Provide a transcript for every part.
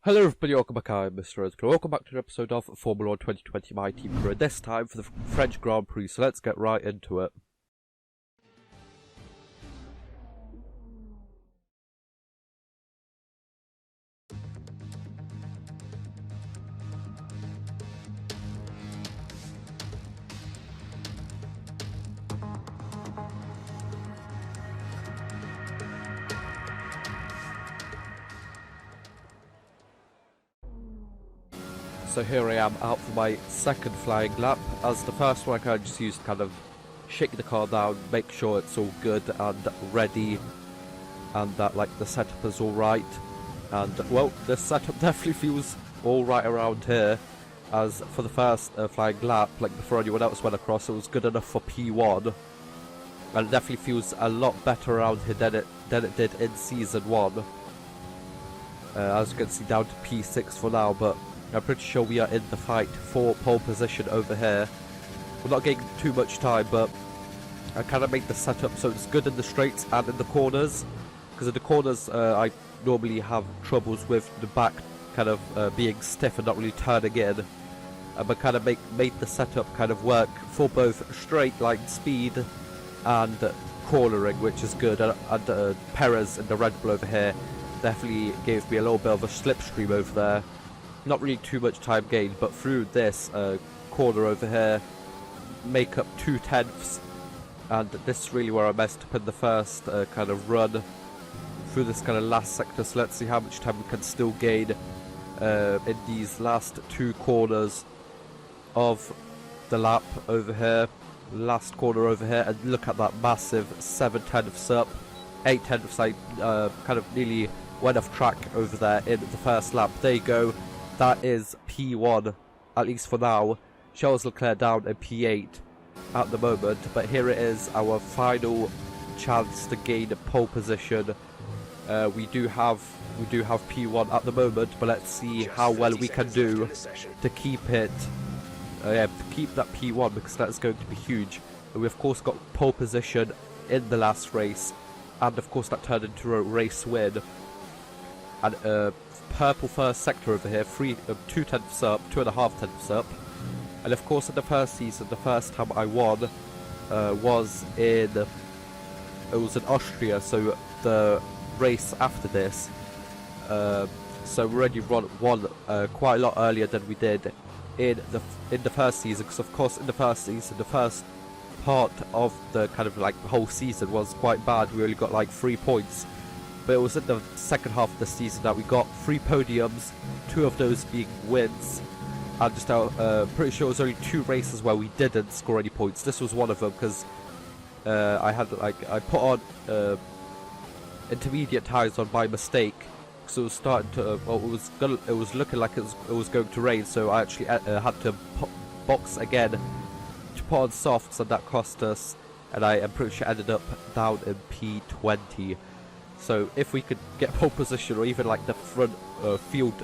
Hello everybody, welcome back. I'm MrRedClaw. Welcome back to an episode of Formula 1 2020 My Team Career, this time for the French Grand Prix, so let's get right into it. So here I am out for my second flying lap. As the first one I kind of just used to kind of shake the car down, make sure it's all good and ready, and that like the setup is alright. And well, the setup definitely feels alright around here. As for the first flying lap, like before anyone else went across, it was good enough for P1. And it definitely feels a lot better around here than it did in Season 1. As you can see, down to P6 for now, but I'm pretty sure we are in the fight for pole position over here. We're not getting too much time, but I kind of made the setup so it's good in the straights and in the corners. Because in the corners, I normally have troubles with the back kind of being stiff and not really turning in. But kind of made the setup kind of work for both straight line speed and cornering, which is good. And Perez in the Red Bull over here definitely gave me a little bit of a slipstream over there. Not really too much time gained, but through this corner over here, make up 2/10, and this is really where I messed up in the first kind of run through this kind of last sector. So let's see how much time we can still gain in these last two corners of the lap over here. Last corner over here, and look at that massive 7/10 up, 8/10. I kind of nearly went off track over there in the first lap. There you go. That is P1, at least for now. Charles Leclerc down in P8 at the moment, but here it is, our final chance to gain pole position. We do have P1 at the moment, but let's see how well we can do to keep it. To keep that P1, because that's going to be huge. And we of course got pole position in the last race, and of course that turned into a race win. And purple first sector over here, 2/10 up, 2.5 up. And of course in the first season, the first time I won was in Austria, so the race after this. So we already won quite a lot earlier than we did in the first season, because of course in the first season, the first part of the kind of like the whole season was quite bad. We only got like 3 points. But it was in the second half of the season that we got 3 podiums, 2 of those being wins. And just pretty sure it was only 2 races where we didn't score any points. This was one of them, because I put on intermediate tyres on by mistake, so it was starting to it was looking like it was going to rain. So I actually had to box again to put on softs, and that cost us. And I am pretty sure ended up down in P20. So if we could get pole position, or even like the front field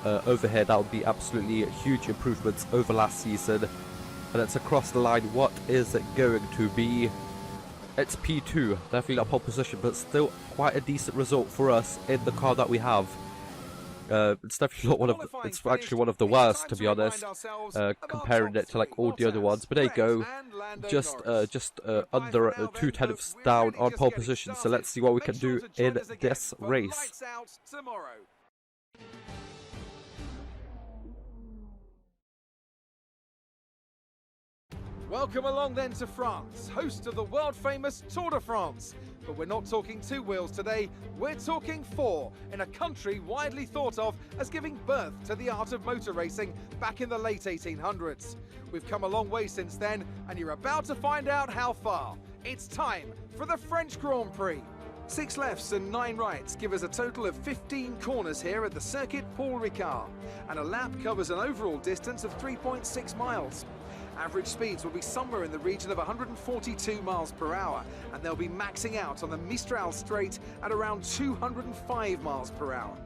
over here, that would be absolutely huge improvements over last season. And it's across the line. What is it going to be? It's P2, definitely not pole position, but still quite a decent result for us in the car that we have. It's definitely not it's actually one of the worst, to be honest, comparing it to like all the other ones. But there you go, just under 2/10 down on pole position. So let's see what we can do in this race. Welcome along then to France, host of the world-famous Tour de France. But we're not talking 2 wheels today, we're talking 4, in a country widely thought of as giving birth to the art of motor racing back in the late 1800s. We've come a long way since then, and you're about to find out how far. It's time for the French Grand Prix. 6 lefts and 9 rights give us a total of 15 corners here at the Circuit Paul Ricard, and a lap covers an overall distance of 3.6 miles. Average speeds will be somewhere in the region of 142 miles per hour, and they'll be maxing out on the Mistral Straight at around 205 miles per hour.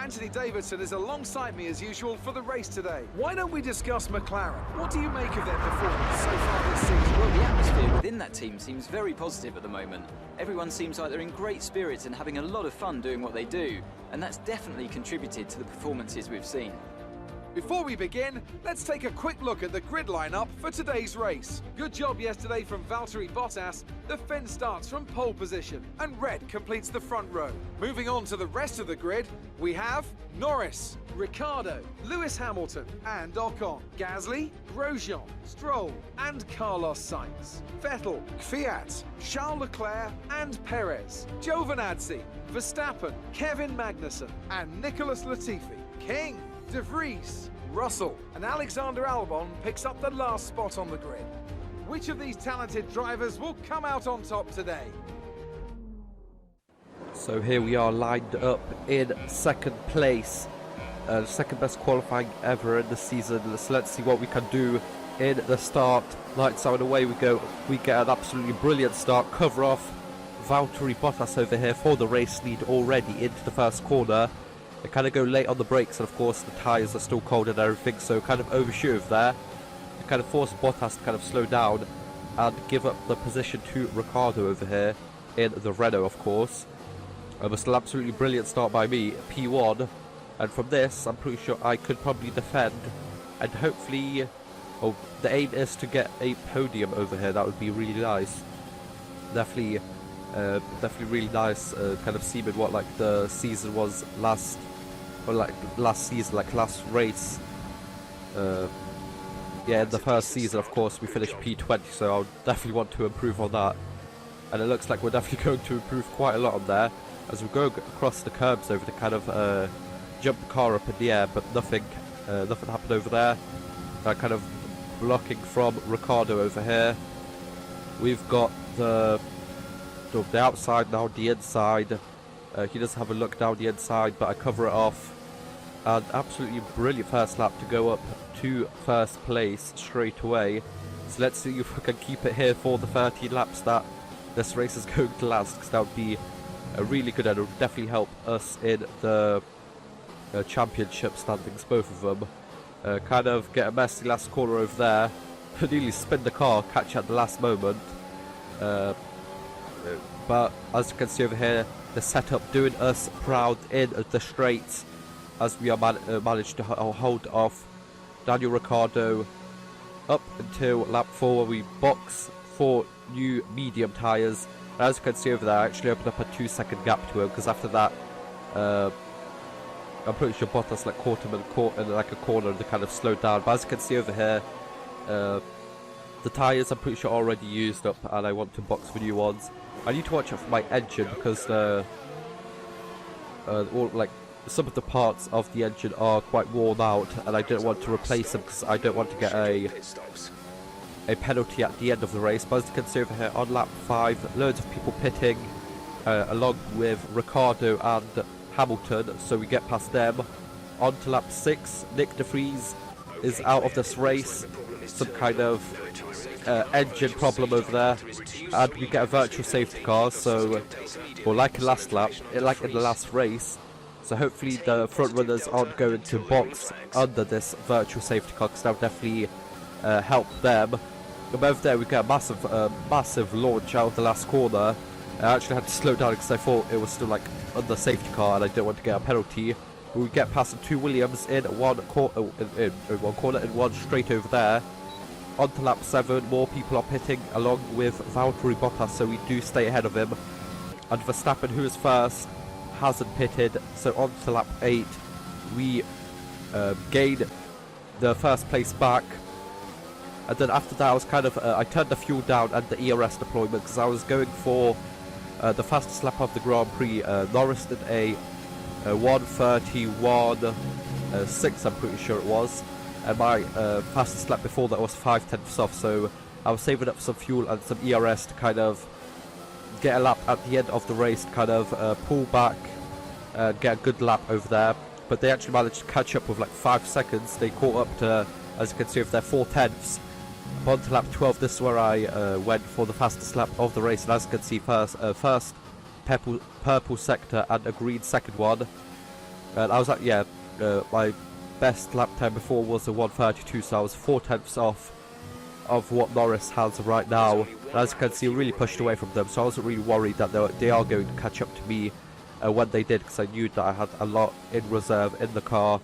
Anthony Davidson is alongside me as usual for the race today. Why don't we discuss McLaren? What do you make of their performance so far this season? Well, the atmosphere within that team seems very positive at the moment. Everyone seems like they're in great spirits and having a lot of fun doing what they do, and that's definitely contributed to the performances we've seen. Before we begin, let's take a quick look at the grid lineup for today's race. Good job yesterday from Valtteri Bottas. The Finn starts from pole position and Red completes the front row. Moving on to the rest of the grid, we have Norris, Ricciardo, Lewis Hamilton and Ocon, Gasly, Grosjean, Stroll and Carlos Sainz, Vettel, Kvyat, Charles Leclerc and Perez, Giovinazzi, Verstappen, Kevin Magnussen and Nicholas Latifi, King, De Vries, Russell and Alexander Albon picks up the last spot on the grid. Which of these talented drivers will come out on top today? So here we are lined up in second place, second best qualifying ever in the season. So let's see what we can do in the start. Lights out and away we go. We get an absolutely brilliant start, cover off Valtteri Bottas over here for the race lead already into the first corner. They kind of go late on the brakes, and of course the tyres are still cold and everything, so kind of overshoot over there. They kind of force Bottas to kind of slow down and give up the position to Ricciardo over here in the Renault, of course. But still absolutely brilliant start by me, P1. And from this, I'm pretty sure I could probably defend and hopefully... Oh, the aim is to get a podium over here. That would be really nice. Definitely really nice, kind of seeing what like the season was last season, like last race. Yeah, in the first season, of course, we finished P20, so I'll definitely want to improve on that. And it looks like we're definitely going to improve quite a lot on there as we go across the curbs over to kind of jump the car up in the air, but nothing happened over there. Kind of blocking from Ricciardo over here. We've got the outside now, the inside. He does have a look down the inside, but I cover it off. And absolutely brilliant first lap to go up to first place straight away. So let's see if we can keep it here for the 13 laps that this race is going to last, because that would be really good and it would definitely help us in the championship standings, both of them. Kind of get a messy last corner over there. Nearly spin the car, catch at the last moment. But as you can see over here, the setup doing us proud in the straights as we are managed to hold off Daniel Ricciardo up until lap 4 where we box for new medium tyres. And as you can see over there, I actually opened up a 2-second gap to him, because after that I'm pretty sure Bottas like caught him in like a corner and they kind of slowed down. But as you can see over here, the tyres I'm pretty sure are already used up and I want to box for new ones. I need to watch out for my engine because some of the parts of the engine are quite worn out and I don't want to replace them because I don't want to get a penalty at the end of the race. But as you can see over here on lap 5, loads of people pitting along with Ricciardo and Hamilton, so we get past them. On to lap 6, Nick De Vries is out of this race, some kind of engine problem over there, and we get a virtual safety car, so like in the last race, so hopefully the front runners aren't going to box under this virtual safety car, because that would definitely help them. And over there we get a massive launch out of the last corner. I actually had to slow down because I thought it was still like under safety car and I didn't want to get a penalty. But we get past the two Williams in one corner and one straight over there. On to lap 7, more people are pitting along with Valtteri Bottas, so we do stay ahead of him. And Verstappen, who is first, hasn't pitted, so on to lap 8, we gain the first place back. And then after that I was kind of, I turned the fuel down and the ERS deployment because I was going for the fastest lap of the Grand Prix. Norris did a 1:31.6, I'm pretty sure it was. And my fastest lap before that was 5/10 off, so I was saving up some fuel and some ERS to kind of get a lap at the end of the race, to kind of pull back and get a good lap over there. But they actually managed to catch up with like 5 seconds. They caught up to, as you can see, with their 4/10. On to lap 12, this is where I went for the fastest lap of the race, and as you can see, first purple sector and a green second one. And I was like, yeah, my best lap time before was a 1:32, so I was 4/10 off of what Norris has right now. And as you can see, really pushed away from them, so I wasn't really worried that they are going to catch up to me when they did, because I knew that I had a lot in reserve in the car.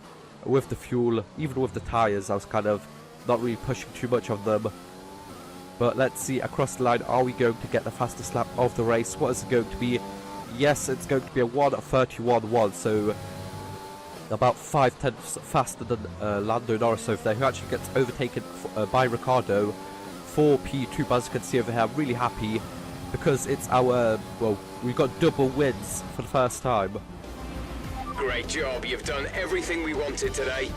With the fuel, even with the tyres, I was kind of not really pushing too much on them. But let's see, across the line, are we going to get the fastest lap of the race? What is it going to be? Yes, it's going to be a 1:31.1, so about 5/10 faster than Lando Norris over there, who actually gets overtaken by Ricciardo for P2. But as you can see over here, I'm really happy because it's our, well, we got double wins for the first time. Great job, you've done everything we wanted today.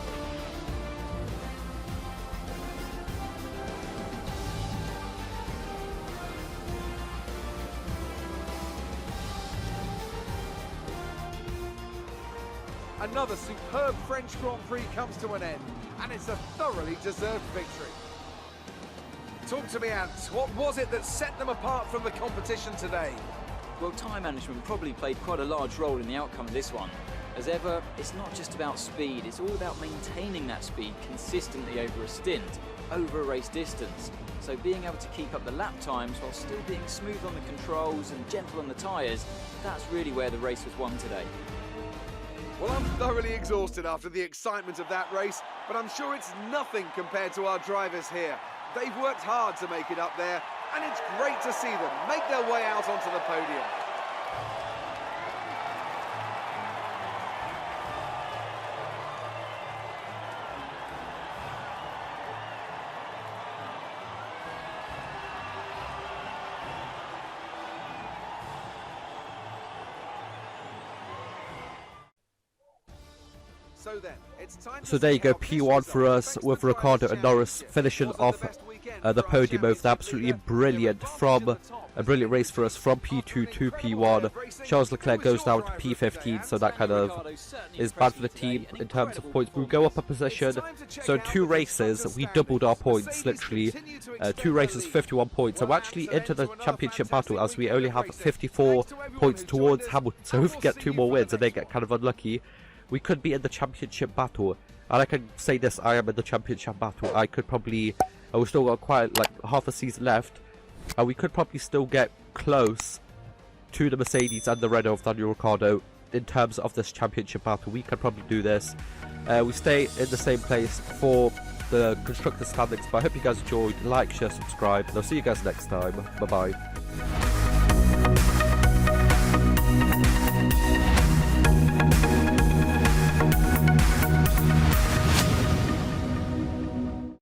Another superb French Grand Prix comes to an end, and it's a thoroughly deserved victory. Talk to me, Ant. What was it that set them apart from the competition today? Well, time management probably played quite a large role in the outcome of this one. As ever, it's not just about speed, it's all about maintaining that speed consistently over a stint, over a race distance. So being able to keep up the lap times while still being smooth on the controls and gentle on the tyres, that's really where the race was won today. Well, I'm thoroughly exhausted after the excitement of that race, but I'm sure it's nothing compared to our drivers here. They've worked hard to make it up there, and it's great to see them make their way out onto the podium. So then, it's time So there you go, P1 for us, with Ricciardo and Norris finishing off the podium over there. Absolutely brilliant, from a brilliant race for us from P2 to P1. Charles Leclerc goes down to P15, so that kind of is bad for the team in terms of points. We go up a position, so 2 races we doubled our points, literally 2 races 51 points, so we're actually into the championship battle, as we only have 54 points towards Hamilton. So if we get 2 more wins and they get kind of unlucky, we could be in the championship battle. And I can say this, I am in the championship battle. I could probably, we've still got quite like half a season left, and we could probably still get close to the Mercedes and the Renault of Daniel Ricciardo in terms of this championship battle. We could probably do this. We stay in the same place for the constructor standings, but I hope you guys enjoyed. Like, share, subscribe, and I'll see you guys next time. Bye bye.